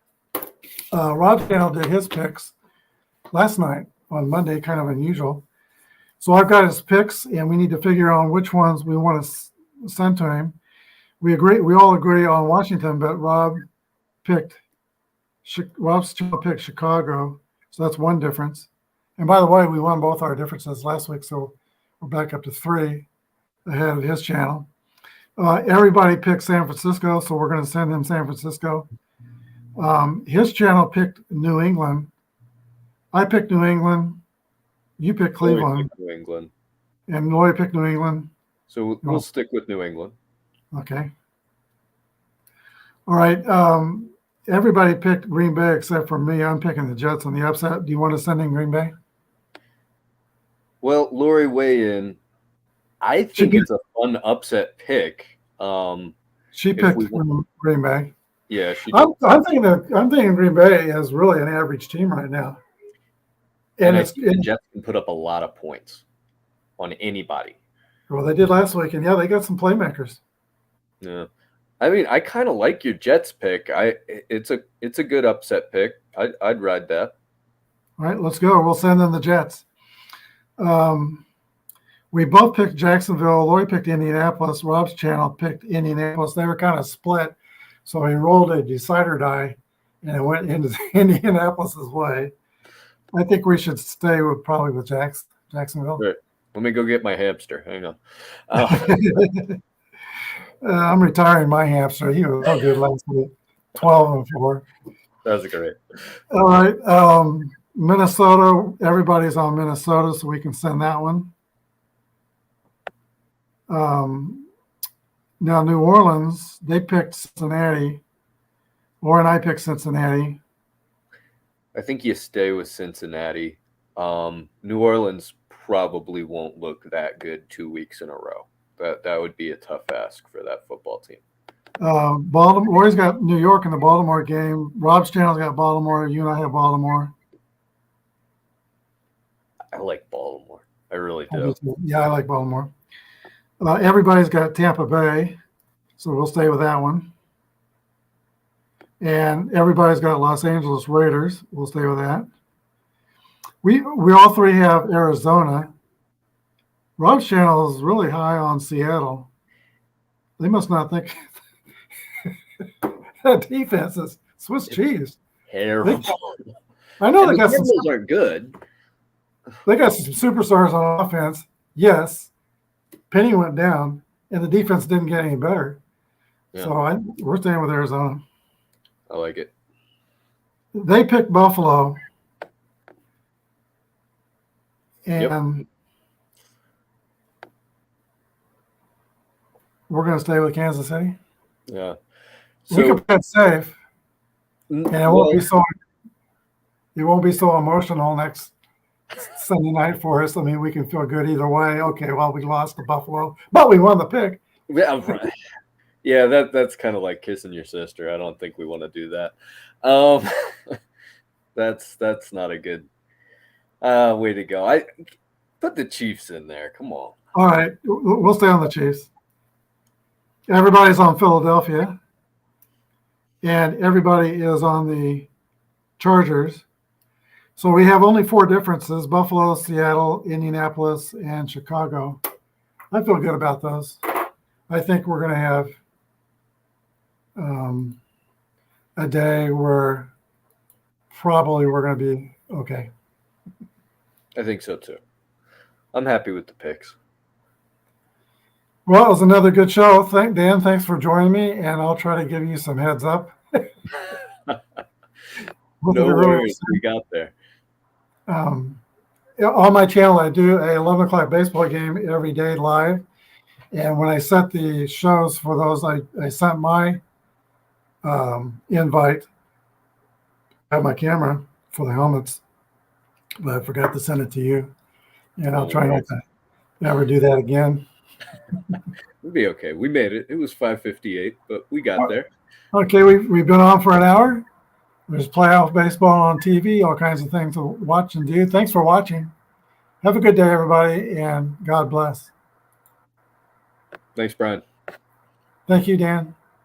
Rob Channel did his picks last night on Monday, kind of unusual. So I've got his picks, and we need to figure out which ones we want to send to him. We all agree on Washington, but Rob's picked Chicago, so that's one difference. And by the way, we won both our differences last week, so we're back up to 3 ahead of his channel. Everybody picked San Francisco, so we're going to send him San Francisco. His channel picked New England. I picked New England. You picked Cleveland. New England. And Lori picked New England. So we'll stick with New England. Okay. All right. Everybody picked Green Bay except for me. I'm picking the Jets on the upset. Do you want to send in Green Bay? Well, Lori, weigh in. I think it's a fun upset pick. She picked Green Bay. Yeah, she did. I'm thinking Green Bay is really an average team right now. And the Jets can put up a lot of points on anybody. Well, they did last week, and they got some playmakers. Yeah, I mean, I kind of like your Jets pick. It's a good upset pick. I'd ride that. All right, let's go. We'll send in the Jets. We both picked Jacksonville. Lori picked Indianapolis. Rob's channel picked Indianapolis. They were kind of split, so he rolled a decider die, and it went into Indianapolis's way. I think we should stay with Jacksonville. Right. Let me go get my hamster. Hang on. I'm retiring my hamster. He was so good last week. 12-4. That's great. All right. Minnesota. Everybody's on Minnesota, so we can send that one. Now, New Orleans, they picked Cincinnati. Laura and I picked Cincinnati. I think you stay with Cincinnati. New Orleans probably won't look that good 2 weeks in a row. That would be a tough ask for that football team. Baltimore. Lori's got New York in the Baltimore game. Rob's channel's got Baltimore. You and I have Baltimore. I like Baltimore. I really do. Yeah, I like Baltimore. Everybody's got Tampa Bay, so we'll stay with that one. And everybody's got Los Angeles Raiders. We'll stay with that. We all 3 have Arizona. Rob's channel is really high on Seattle. They must not think that defense is Swiss cheese. Terrible. I know they got some aren't good. They got some superstars on offense. Yes. Penny went down, and the defense didn't get any better. Yeah. So we're staying with Arizona. I like it. They picked Buffalo. And we're going to stay with Kansas City. Yeah. So, we can play it safe. And it won't be so emotional next Sunday night for us. I mean, we can feel good either way. Okay, well, we lost to Buffalo, but we won the pick. Yeah, right. Yeah, that's kind of like kissing your sister. I don't think we want to do that. Um, that's not a good way to go. I put the Chiefs in there. Come on. All right, we'll stay on the Chiefs. Everybody's on Philadelphia, and everybody is on the Chargers. So we have only 4 differences: Buffalo, Seattle, Indianapolis, and Chicago. I feel good about those. I think we're going to have a day where probably we're going to be okay. I think so too. I'm happy with the picks. Well, it was another good show. Dan, thanks for joining me, and I'll try to give you some heads up. No worries, we got there. On my channel, I do a 11 o'clock baseball game every day live. And when I set the shows for those, I sent my invite. I have my camera for the helmets, but I forgot to send it to you. And I'll try not to never do that again. We'll be okay. We made it. It was 5:58, but we got there. Okay, we've been on for an hour. There's playoff baseball on TV, all kinds of things to watch and do. Thanks for watching. Have a good day, everybody, and God bless. Thanks, Brian. Thank you, Dan.